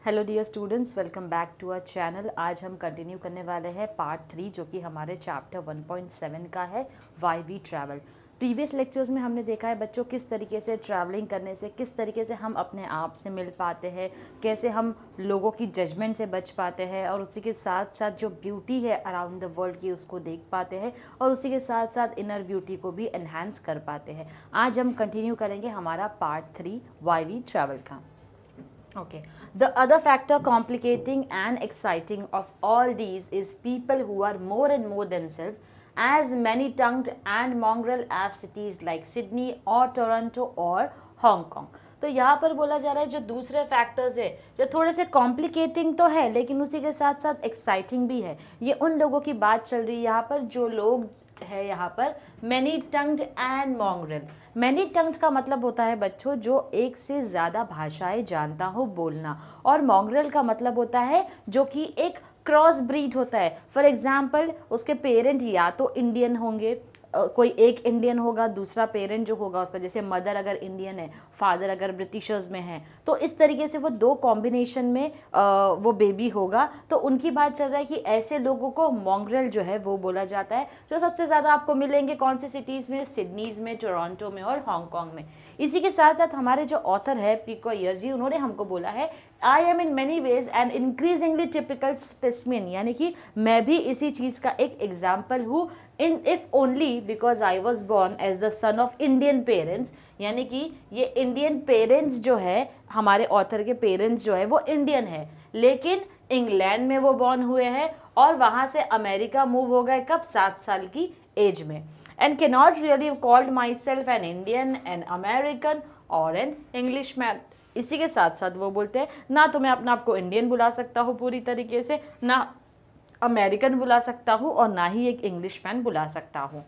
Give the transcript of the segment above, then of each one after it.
Hello dear students, welcome back to our channel. आज हम continue करने वाले हैं पार्ट 3 जो कि हमारे चैप्टर 1.7 का है, why we travel. Previous lectures में हमने देखा है बच्चों किस तरीके से ट्रैवलिंग करने से किस तरीके से हम अपने आप से मिल पाते हैं, कैसे हम लोगों की जजमेंट से बच पाते हैं और उसी के साथ साथ जो ब्यूटी है अराउंड द वर्ल्ड की उसको देख पाते हैं और उसी के साथ साथ इनर ब्यूटी को भी एनहांस कर पाते हैं। आज हम कंटिन्यू करेंगे हमारा पार्ट 3 वाई वी ट्रैवल का। Okay. The other factor complicating and exciting of all these is people who are more and more themselves as many-tongued and mongrel as cities like Sydney or Toronto or Hong Kong. तो यहाँ पर बोला जा रहा है जो दूसरे factors है जो थोड़े से कॉम्प्लिकेटिंग तो है लेकिन उसी के साथ साथ एक्साइटिंग भी है। ये उन लोगों की बात चल रही है यहाँ पर जो लोग है यहाँ पर मैनी टंग्ड एंड मॉन्ग्रेल। मैनी टंग्ड का मतलब होता है बच्चों जो एक से ज़्यादा भाषाएं जानता हो बोलना, और मॉन्ग्रेल का मतलब होता है जो कि एक क्रॉस ब्रीड होता है। फॉर एग्जाम्पल उसके पेरेंट या तो इंडियन होंगे, कोई एक इंडियन होगा, दूसरा पेरेंट जो होगा उसका, जैसे मदर अगर इंडियन है, फादर अगर ब्रिटिशर्स में है, तो इस तरीके से वो दो कॉम्बिनेशन में वो बेबी होगा। तो उनकी बात चल रहा है कि ऐसे लोगों को मॉन्ग्रेल जो है वो बोला जाता है, जो सबसे ज़्यादा आपको मिलेंगे कौन सी सिटीज़ में, सिडनीज़ में, टोरंटो में और हांगकांग में। इसी के साथ साथ हमारे जो ऑथर है पीको अय्यर जी, उन्होंने हमको बोला है I am in many ways an increasingly typical specimen, यानी कि मैं भी इसी चीज़ का एक एग्जाम्पल हूँ। In if only because I was born as the son of Indian parents, यानी कि ये इंडियन पेरेंट्स जो है, हमारे ऑथर के पेरेंट्स जो है वो इंडियन है लेकिन इंग्लैंड में वो बॉर्न हुए हैं और वहाँ से अमेरिका मूव हो गए कब, 7 साल की एज में। And can not really called my self an Indian, an American और एन इंग्लिश मैन। इसी के साथ साथ वो बोलते हैं ना तो मैं अपना आपको इंडियन बुला सकता हूँ पूरी तरीके से, ना अमेरिकन बुला सकता हूँ और ना ही एक इंग्लिश मैन बुला सकता हूँ।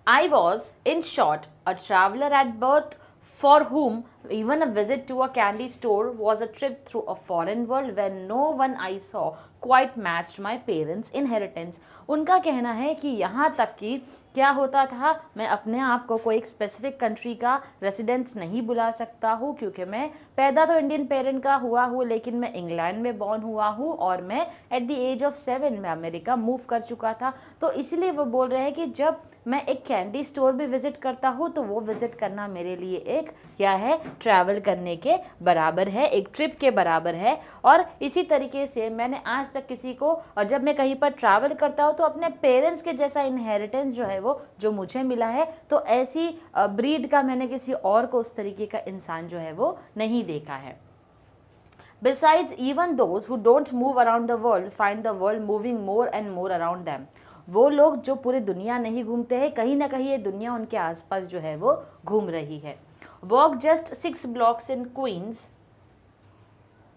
I was, in short, a traveler at birth for whom even a visit to a candy store was a trip through a foreign world where no one I saw quite matched my parents' inheritance। उनका कहना है कि यहाँ तक कि क्या होता था, मैं अपने आप को कोई एक स्पेसिफिक कंट्री का रेसिडेंस नहीं बुला सकता हूँ क्योंकि मैं पैदा तो इंडियन पेरेंट का हुआ हूँ लेकिन मैं इंग्लैंड में बॉर्न हुआ हूँ और मैं एट द एज ऑफ 7 में अमेरिका मूव कर चुका था। तो इसलिए वो बोल रहे हैं कि जब मैं एक कैंडी स्टोर भी विज़िट करता हूँ तो वो विज़िट करना मेरे लिए एक क्या है, ट्रैवल करने के बराबर है, एक ट्रिप के बराबर है। और इसी तरीके से मैंने आज तक किसी को, और जब मैं कहीं पर ट्रैवल करता हूँ तो अपने पेरेंट्स के जैसा इनहेरिटेंस जो है वो जो मुझे मिला है, तो ऐसी ब्रीड का मैंने किसी और को उस तरीके का इंसान जो है वो नहीं देखा है। Besides, even those who don't move around the world find the world moving more and more around them। वो लोग जो पूरी दुनिया नहीं घूमते हैं, कहीं ना कहीं ये दुनिया उनके आसपास जो है वो घूम रही है। Walk just 6 blocks in Queens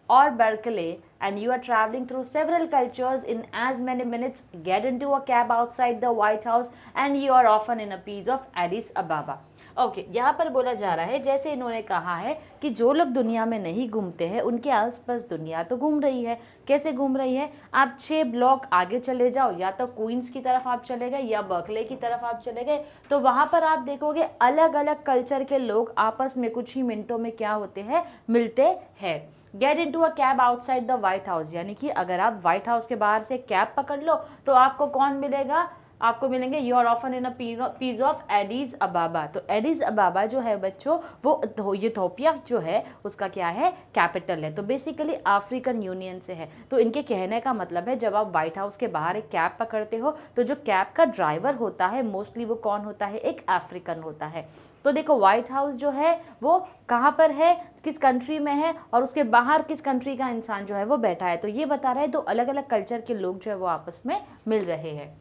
or Berkeley and you are traveling through several cultures in as many minutes. Get into a cab outside the White House and you are often in a piece of Addis Ababa। Okay, यहाँ पर बोला जा रहा है जैसे इन्होंने कहा है कि जो लोग दुनिया में नहीं घूमते हैं उनके आसपास दुनिया तो घूम रही है। कैसे घूम रही है, आप 6 ब्लॉक आगे चले जाओ, या तो क्वींस की तरफ आप चले गए या बर्कले की तरफ आप चले गए, तो वहाँ पर आप देखोगे अलग अलग कल्चर के लोग आपस में कुछ ही मिनटों में क्या होते हैं, मिलते हैं। Get into a cab outside the White House, यानी कि अगर आप वाइट हाउस के बाहर से कैब पकड़ लो तो आपको कौन मिलेगा, आपको मिलेंगे you are often in a piece of Addis Ababa. तो एडिस अबाबा जो है बच्चों वो यूथोपिया जो है उसका क्या है, कैपिटल है। तो बेसिकली अफ्रीकन यूनियन से है। तो इनके कहने का मतलब है जब आप वाइट हाउस के बाहर एक कैब पकड़ते हो तो जो कैब का ड्राइवर होता है मोस्टली वो कौन होता है, एक अफ्रीकन होता है। तो देखो वाइट हाउस जो है वो कहाँ पर है, किस कंट्री में है और उसके बाहर किस कंट्री का इंसान जो है वो बैठा है। तो ये बता रहा है दो अलग अलग कल्चर के लोग जो है वो आपस में मिल रहे हैं।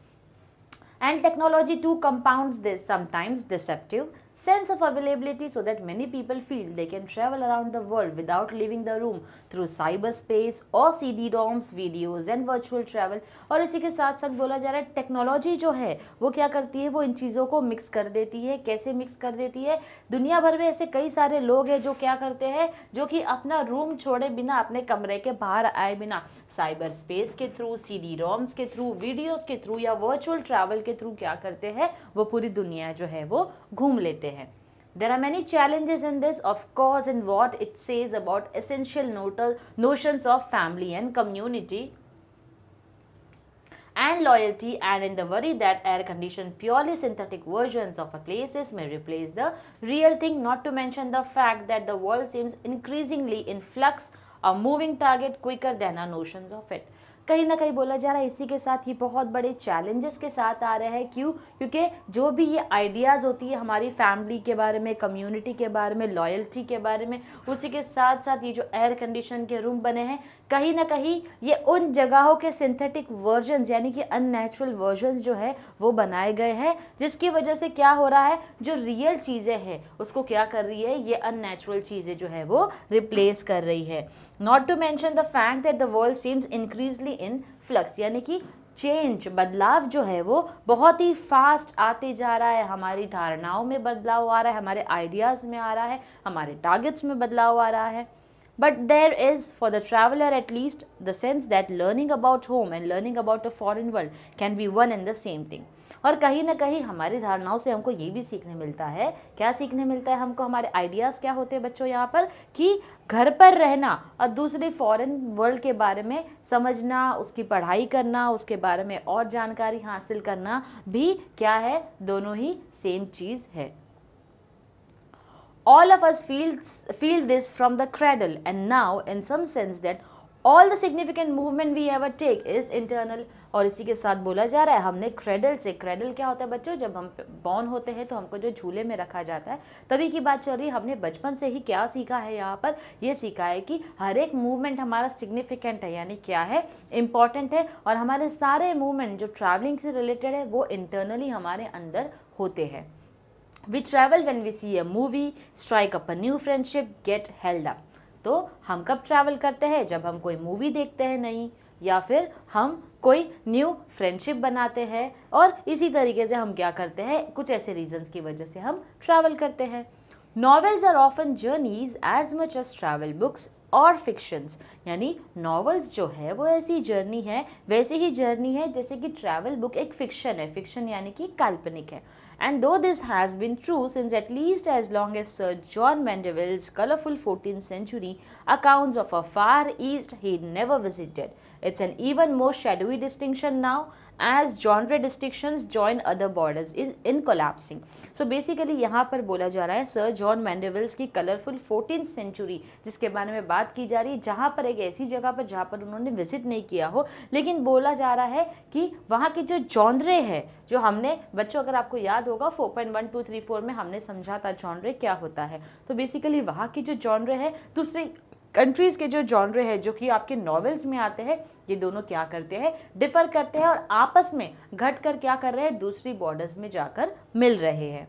And technology too compounds this sometimes deceptive sense of availability so that many people feel they can travel around the world without leaving the room through cyberspace or CD-ROMs, videos and virtual travel। और इसी के साथ साथ बोला जा रहा है technology जो है वो क्या करती है, वो इन चीज़ों को मिक्स कर देती है। कैसे मिक्स कर देती है, दुनिया भर में ऐसे कई सारे लोग हैं जो क्या करते हैं, जो कि अपना रूम छोड़े बिना, अपने कमरे के बाहर आए बिना साइबर स्पेस के थ्रू, CD-ROMs के थ्रू, वीडियोज़ के थ्रू या वर्चुअल ट्रैवल के थ्रू क्या करते हैं, वो पूरी दुनिया जो है वो घूम लेते हैं। There are many challenges in this, of course, in what it says about essential notions of family and community and loyalty, and in the worry that air-conditioned purely synthetic versions of a places may replace the real thing, not to mention the fact that the world seems increasingly in flux, a moving target quicker than our notions of it. कहीं ना कहीं बोला जा रहा है इसी के साथ ही बहुत बड़े चैलेंजेस के साथ आ रहे हैं। क्यों? क्योंकि जो भी ये आइडियाज़ होती है हमारी फैमिली के बारे में, कम्युनिटी के बारे में, लॉयल्टी के बारे में, उसी के साथ साथ ये जो एयर कंडीशन के रूम बने हैं, कहीं ना कहीं ये उन जगहों के सिंथेटिक वर्जन्स यानी कि अननेचुरल वर्जन्स जो है वो बनाए गए हैं, जिसकी वजह से क्या हो रहा है, जो रियल चीज़ें हैं उसको क्या कर रही है, ये अननेचुरल चीज़ें जो है वो रिप्लेस कर रही है। Not to mention the fact that the world seems increasingly in flux, यानी कि चेंज, बदलाव जो है वो बहुत ही फास्ट आते जा रहा है। हमारी धारणाओं में बदलाव आ रहा है, हमारे आइडियाज़ में आ रहा है, हमारे टारगेट्स में बदलाव आ रहा है। But there is, for the traveler at least, the sense that learning about home and learning about a foreign world can be one and the same thing. और कहीं ना कहीं हमारी धारणाओं से हमको ये भी सीखने मिलता है, क्या सीखने मिलता है हमको, हमारे आइडियाज़ क्या होते हैं बच्चों यहाँ पर, कि घर पर रहना और दूसरे फॉरेन वर्ल्ड के बारे में समझना, उसकी पढ़ाई करना, उसके बारे में और जानकारी हासिल करना भी क्या है, दोनों ही सेम चीज़ है। All of us feel this from the cradle, and now in some sense that all the significant movement we ever take is internal. और इसी के साथ बोला जा रहा है हमने क्रेडल से, क्रेडल क्या होता है बच्चों, जब हम बॉर्न होते हैं तो हमको जो झूले में रखा जाता है, तभी की बात चल रही है। हमने बचपन से ही क्या सीखा है, यहाँ पर ये सीखा है कि हर एक मूवमेंट हमारा सिग्निफिकेंट है, यानी क्या है, इम्पॉर्टेंट है, और हमारे सारे मूवमेंट जो ट्रैवलिंग से रिलेटेड है वो इंटरनली हमारे अंदर होते हैं। We travel when we see a movie, strike up a new friendship, get held up. तो हम कब ट्रैवल करते हैं, जब हम कोई मूवी देखते हैं नई, या फिर हम कोई न्यू फ्रेंडशिप बनाते हैं, और इसी तरीके से हम क्या करते हैं, कुछ ऐसे रीजंस की वजह से हम ट्रैवल करते हैं। Novels are often journeys as much as travel books और फिक्शंस, यानी नॉवेल्स जो है वो ऐसी जर्नी है, वैसे ही जर्नी है जैसे कि ट्रैवल बुक एक फिक्शन है, फिक्शन यानी कि काल्पनिक है। And though this has been true since at least as long as Sir John Mandeville's colorful 14th century accounts of a far east he'd never visited, it's an even more shadowy distinction now as genre distinctions join other borders in collapsing. So basically यहाँ पर बोला जा रहा है sir John मैंडेविल्स की colourful 14th century जिसके बारे में बात की जा रही है, जहाँ पर एक ऐसी जगह पर जहाँ पर उन्होंने विजिट नहीं किया हो, लेकिन बोला जा रहा है कि वहाँ की जो जॉनरे है, जो हमने बच्चों अगर आपको याद होगा 4.1234 में हमने समझा था जॉनरे क्या होता है, तो बेसिकली वहाँ की जो जॉनरे है दूसरे कंट्रीज़ के जो जॉनरे है जो कि आपके नॉवेल्स में आते हैं, ये दोनों क्या करते हैं, डिफ़र करते हैं और आपस में घट कर क्या कर रहे हैं, दूसरी बॉर्डर्स में जाकर मिल रहे हैं।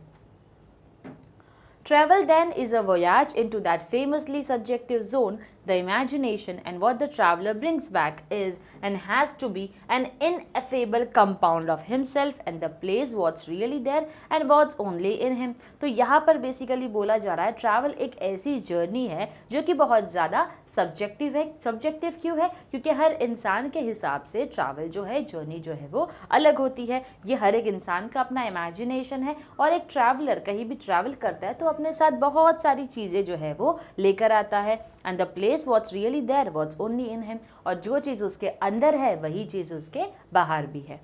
Travel then is a voyage into that famously subjective zone, the imagination, and what the traveler brings back is and has to be an ineffable compound of himself and the place what's really there and what's only in him. तो यहाँ पर basically बोला जा रहा है travel एक ऐसी journey है जो कि बहुत ज़्यादा सब्जेक्टिव है। सब्जेक्टिव क्यों है? क्योंकि हर इंसान के हिसाब से ट्रैवल जो है, जर्नी जो है वो अलग होती है। ये हर एक इंसान का अपना इमेजिनेशन है और एक ट्रैवलर कहीं भी ट्रैवल करता है तो अपने साथ बहुत सारी चीज़ें जो है वो लेकर आता है। And the place what's really there what's only in him, और जो चीज़ उसके अंदर है वही चीज़ उसके बाहर भी है।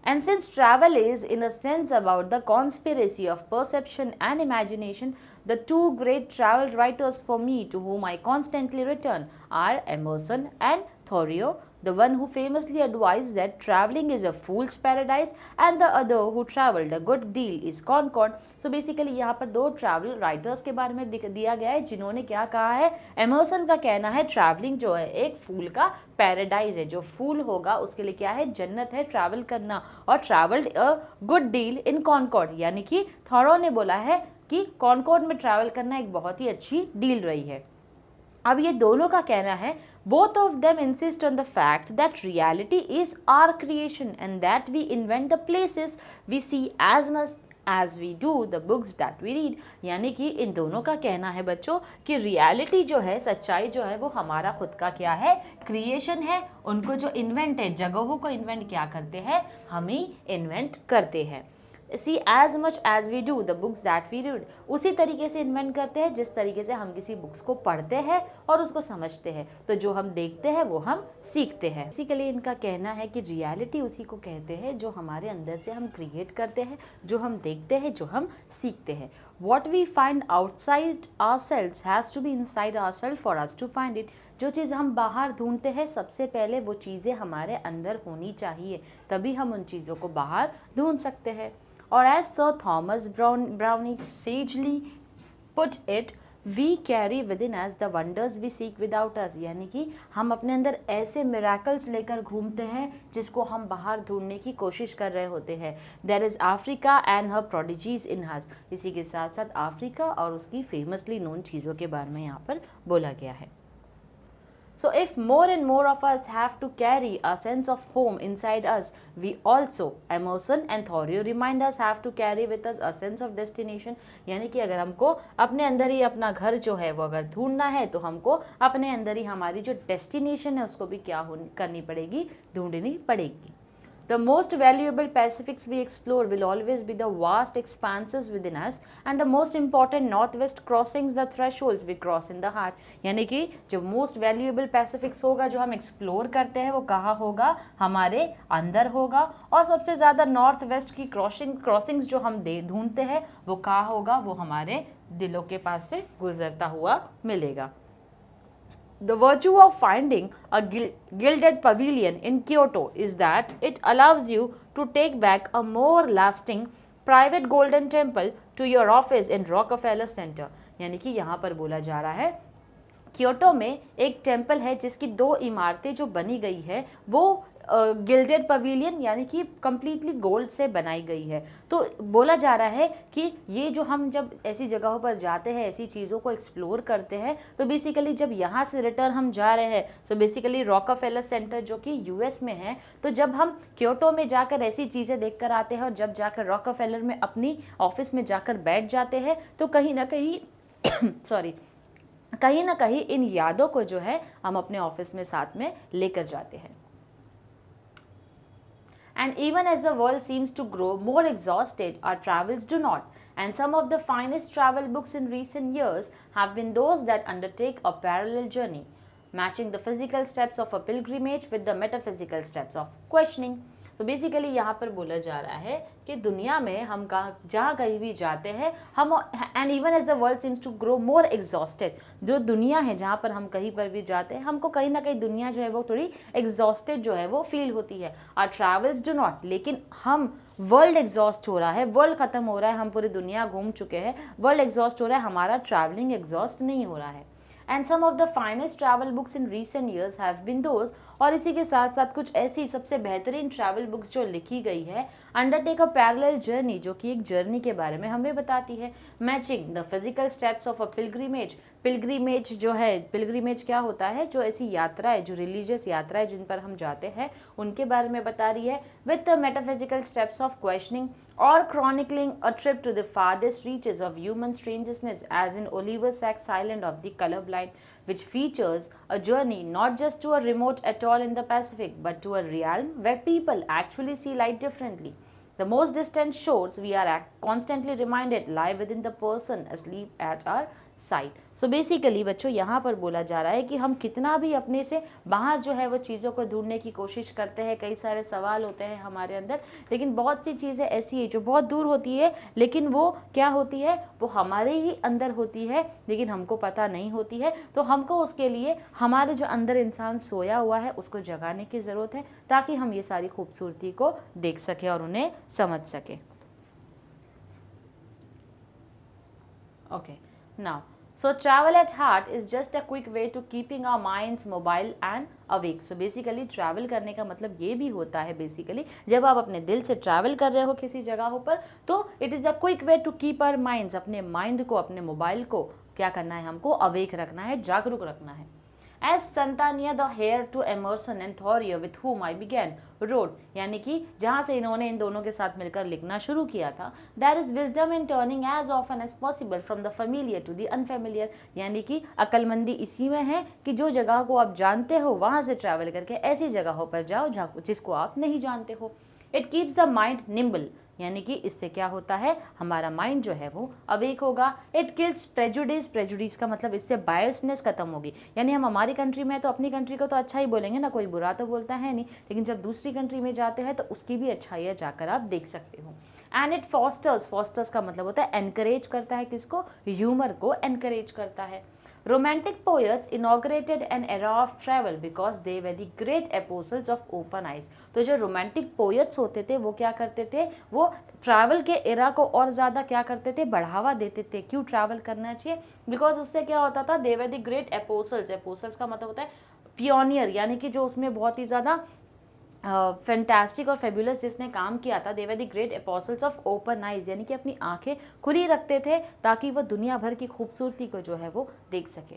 And since travel is in a sense about the conspiracy of perception and imagination, the two great travel writers for me to whom I constantly return are Emerson and Thoreau, the one who famously advised that traveling is a fool's paradise and the other who traveled a good deal is Concord. So basically यहाँ पर दो travel writers के बारे में दिया गया है जिन्होंने क्या कहा है। एमर्सन का कहना है ट्रैवलिंग जो है एक फूल का पैराडाइज है, जो फूल होगा उसके लिए क्या है, जन्नत है ट्रैवल करना, और travelled a good deal in Concord, यानी कि थॉरो ने बोला है कि कॉनकॉर्ड में ट्रैवल करना एक बहुत ही अच्छी डील रही है। अब ये दोनों का कहना है, both of them insist on the fact that reality is our creation and that we invent the places we see as much as we do the books that we read। यानी कि इन दोनों का कहना है बच्चों कि रियलिटी जो है, सच्चाई जो है वो हमारा खुद का क्या है, क्रिएशन है। उनको जो इन्वेंट है, जगहों को इन्वेंट क्या करते हैं, हम ही इन्वेंट करते हैं। See as much as we do the books that we read, उसी तरीके से इन्वेंट करते हैं जिस तरीके से हम किसी बुक्स को पढ़ते हैं और उसको समझते हैं। तो जो हम देखते हैं वो हम सीखते हैं। बेसिकली इनका कहना है कि रियलिटी उसी को कहते हैं जो हमारे अंदर से हम क्रिएट करते हैं, जो हम देखते हैं, जो हम सीखते हैं। What we find outside ourselves has to be inside ourselves for us to find it. जो चीज़ हम बाहर ढूंढते हैं सबसे पहले वो चीज़ें हमारे अंदर होनी चाहिए, तभी हम उन चीज़ों को बाहर ढूंढ सकते हैं। और as sir Thomas Browne sagely put it, we carry within us the wonders we seek without us, यानी कि हम अपने अंदर ऐसे मिराकल्स लेकर घूमते हैं जिसको हम बाहर ढूंढने की कोशिश कर रहे होते हैं। There is Africa and her prodigies in us, इसी के साथ साथ अफ्रीका और उसकी फेमसली नोन चीज़ों के बारे में यहाँ पर बोला गया है। So if more and more of us have to carry a sense of home inside us, we also, Emerson and Thoreau remind us, have to carry with us a sense of destination। यानी कि अगर हमको अपने अंदर ही अपना घर जो है वो अगर ढूंढना है तो हमको अपने अंदर ही हमारी जो डेस्टिनेशन है उसको भी क्या करनी पड़ेगी, ढूंढनी पड़ेगी। The most valuable Pacifics we explore will always be the vast expanses within us, and the most important northwest crossings the thresholds we cross in the heart। यानी कि जो most valuable Pacifics होगा जो हम एक्सप्लोर करते हैं वो कहाँ होगा, हमारे अंदर होगा। और सबसे ज़्यादा नॉर्थ वेस्ट की क्रॉसिंग्स जो हम ढूंढते हैं वो कहाँ होगा, वो हमारे दिलों के पास से गुजरता हुआ मिलेगा। The virtue of finding a gilded pavilion in Kyoto is that it allows you to take back a more lasting private golden temple to your office in Rockefeller Center। यानी कि यहाँ पर बोला जा रहा है क्योटो में एक टेम्पल है जिसकी 2 इमारतें जो बनी गई है वो गिल्डेड पवेलियन यानी कि कम्प्लीटली गोल्ड से बनाई गई है। तो बोला जा रहा है कि ये जो हम जब ऐसी जगहों पर जाते हैं, ऐसी चीज़ों को एक्सप्लोर करते हैं, तो बेसिकली जब यहाँ से रिटर्न हम जा रहे हैं, सो बेसिकली रॉकफेलर सेंटर जो कि यूएस में है, तो जब हम क्योटो में जाकर ऐसी चीज़ें देख कर आते हैं और जब जाकर रॉकफेलर में अपनी ऑफिस में जाकर बैठ जाते हैं तो कहीं ना कहीं कहीं ना कहीं इन यादों को जो है हम अपने ऑफिस में साथ में लेकर जाते हैं। And even as the world seems to grow more exhausted, our travels do not. And some of the finest travel books in recent years have been those that undertake a parallel journey, matching the physical steps of a pilgrimage with the metaphysical steps of questioning। तो basically यहाँ पर बोला जा रहा है कि दुनिया में हम जहाँ कहीं भी जाते हैं हम, and even as the world seems to grow more exhausted, जो दुनिया है जहाँ पर हम कहीं पर भी जाते हैं हमको कहीं ना कहीं दुनिया जो है वो थोड़ी एग्जॉस्टेड जो है वो फील होती है। आवर ट्रैवल्स डू नॉट, लेकिन हम वर्ल्ड एग्जॉस्ट हो रहा है, वर्ल्ड ख़त्म हो रहा है, हम पूरी दुनिया घूम चुके हैं, वर्ल्ड एग्जॉस्ट हो रहा है, हमारा ट्रैवलिंग एग्जॉस्ट नहीं हो रहा है। And some of the finest travel books in recent years have been those, और इसी के साथ साथ कुछ ऐसी सबसे बेहतरीन ट्रैवल बुक्स जो लिखी गई है अंडरटेक अ पैरेलल जर्नी, जो कि एक जर्नी के बारे में हमें बताती है। Matching the physical steps of a pilgrimage, pilgrimage जो है, पिलग्रिमेज क्या होता है, जो ऐसी यात्रा है, जो रिलीजियस यात्रा है जिन पर हम जाते हैं उनके बारे में बता रही है। With the metaphysical steps of questioning और chronicling a trip to the farthest reaches of human strangeness as in Oliver Sacks island of the colour blind, which features a journey not just to a remote atoll in the Pacific but to a realm where people actually see light differently. The most distant shores, we are constantly reminded, lie within the person asleep at our side. So basically बच्चों यहाँ पर बोला जा रहा है कि हम कितना भी अपने से बाहर जो है वो चीज़ों को ढूंढने की कोशिश करते हैं, कई सारे सवाल होते हैं हमारे अंदर, लेकिन बहुत सी चीज़ें ऐसी है जो बहुत दूर होती है, लेकिन वो क्या होती है, वो हमारे ही अंदर होती है, लेकिन हमको पता नहीं होती है। तो हमको उसके लिए हमारे जो अंदर इंसान सोया हुआ है उसको जगाने की ज़रूरत है, ताकि हम ये सारी खूबसूरती को देख सकें और उन्हें समझ सकें। Okay, now so travel at heart is just a quick way to keeping our minds mobile and awake। so basically travel करने का मतलब ये भी होता है, बेसिकली जब आप अपने दिल से ट्रैवल कर रहे हो किसी जगहों पर, तो it is a quick way to keep our minds, अपने माइंड को, अपने मोबाइल को क्या करना है, हमको अवेक रखना है, जागरूक रखना है। As Santania the heir to Emerson and Thoreau with whom I began wrote, यानी कि जहाँ से इन्होंने इन दोनों के साथ मिलकर लिखना शुरू किया था, there is wisdom in turning as often as possible from the familiar to the unfamiliar, यानी कि अक्लमंदी इसी में है कि जो जगह को आप जानते हो वहाँ से ट्रैवल करके ऐसी जगहों पर जाओ जिसको आप नहीं जानते हो। It keeps the mind nimble, यानी कि इससे क्या होता है, हमारा माइंड जो है वो अवेक होगा। इट किल्स प्रेजुडिस, प्रेजुडिस का मतलब इससे बायसनेस खत्म होगी, यानी हम हमारी कंट्री में तो अपनी कंट्री को तो अच्छा ही बोलेंगे ना, कोई बुरा तो बोलता है नहीं, लेकिन जब दूसरी कंट्री में जाते हैं तो उसकी भी अच्छाइयाँ जाकर आप देख सकते हो। एंड इट फॉस्टर्स, फॉस्टर्स का मतलब होता है एनकरेज करता है, किसको, ह्यूमर को एनकरेज करता है। Romantic poets inaugurated an era of travel because they were the great apostles of open eyes। तो जो रोमांटिक पोएट्स होते थे वो क्या करते थे, वो ट्रैवल के एरा को और ज़्यादा क्या करते थे, बढ़ावा देते थे। क्यों ट्रैवल करना चाहिए, बिकॉज उससे क्या होता था, दे वर द ग्रेट एपोसल्स। एपोसल्स का मतलब होता है पियोनियर, यानी कि जो उसमें बहुत ही ज़्यादा फैंटास्टिक और फेब्युलस जिसने काम किया था। They were the great apostles of open eyes, यानी कि अपनी आंखें खुली रखते थे ताकि वो दुनिया भर की खूबसूरती को जो है वो देख सके।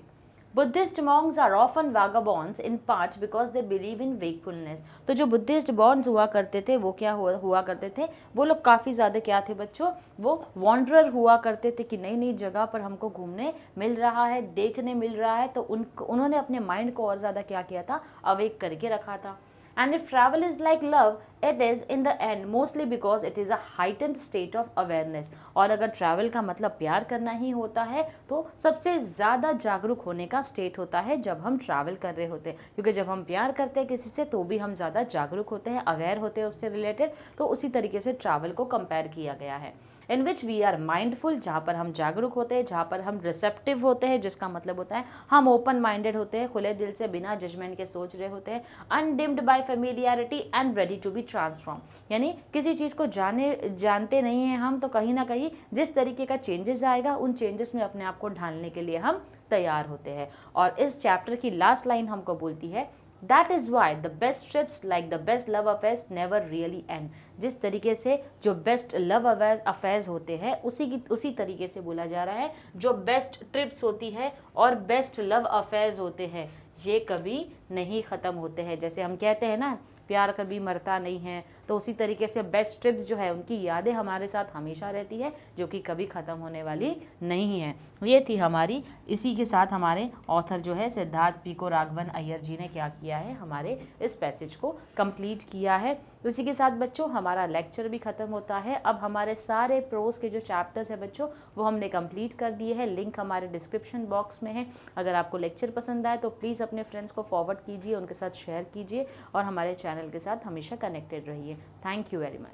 Buddhist monks are often vagabonds in parts because they believe in wakefulness. तो जो बुद्धिस्ट बॉन्ड्स हुआ करते थे वो क्या हुआ करते थे, वो लोग काफ़ी ज़्यादा क्या थे बच्चों, वो वॉन्डरर हुआ करते थे कि नई नई जगह पर हमको घूमने मिल रहा है, देखने मिल रहा है, तो उन्होंने अपने माइंड को और ज़्यादा क्या किया था, अवेक करके रखा था। And if travel is like love, it is in the end mostly because it is a heightened state of awareness। और अगर ट्रैवल का मतलब प्यार करना ही होता है तो सबसे ज़्यादा जागरूक होने का स्टेट होता है जब हम ट्रैवल कर रहे होते हैं, क्योंकि जब हम प्यार करते हैं किसी से तो भी हम ज़्यादा जागरूक होते हैं, अवेयर होते हैं उससे रिलेटेड। तो उसी तरीके से ट्रैवल को कंपेयर किया गया है। इन विच वी आर माइंडफुल, जहाँ पर हम जागरूक होते हैं, जहाँ पर हम रिसेप्टिव होते हैं, जिसका मतलब होता है हम ओपन माइंडेड होते हैं, खुले दिल से बिना जजमेंट के सोच रहे होते हैं। Undimmed by familiarity and ready to be transform, यानी किसी चीज़ को जानते नहीं हैं हम, तो कहीं ना कहीं जिस तरीके का चेंजेस आएगा उन चेंजेस में अपने आप को ढालने के लिए हम तैयार होते हैं। और इस चैप्टर की लास्ट लाइन हमको बोलती है, that is why the best trips like the best love affairs never really and. जिस तरीके से जो बेस्ट लव अफेयर्स होते हैं उसी तरीके से बोला जा रहा है, जो बेस्ट ट्रिप्स होती है और बेस्ट लव अफेयर्स होते हैं ये कभी नहीं ख़त्म होते हैं। जैसे हम कहते हैं ना, प्यार कभी मरता नहीं है, तो उसी तरीके से बेस्ट ट्रिप्स जो है उनकी यादें हमारे साथ हमेशा रहती है, जो कि कभी ख़त्म होने वाली नहीं है। ये थी हमारी, इसी के साथ हमारे ऑथर जो है सिद्धार्थ पीको राघवन अय्यर जी ने क्या किया है, हमारे इस पैसेज को कंप्लीट किया है। इसी के साथ बच्चों हमारा लेक्चर भी ख़त्म होता है। अब हमारे सारे प्रोज के जो चैप्टर्स हैं बच्चों वो हमने कंप्लीट कर दिए हैं, लिंक हमारे डिस्क्रिप्शन बॉक्स में है। अगर आपको लेक्चर पसंद आए तो प्लीज़ अपने फ्रेंड्स को फॉरवर्ड कीजिए, उनके साथ शेयर कीजिए और हमारे चैनल के साथ हमेशा कनेक्टेड रहिए। Thank you very much.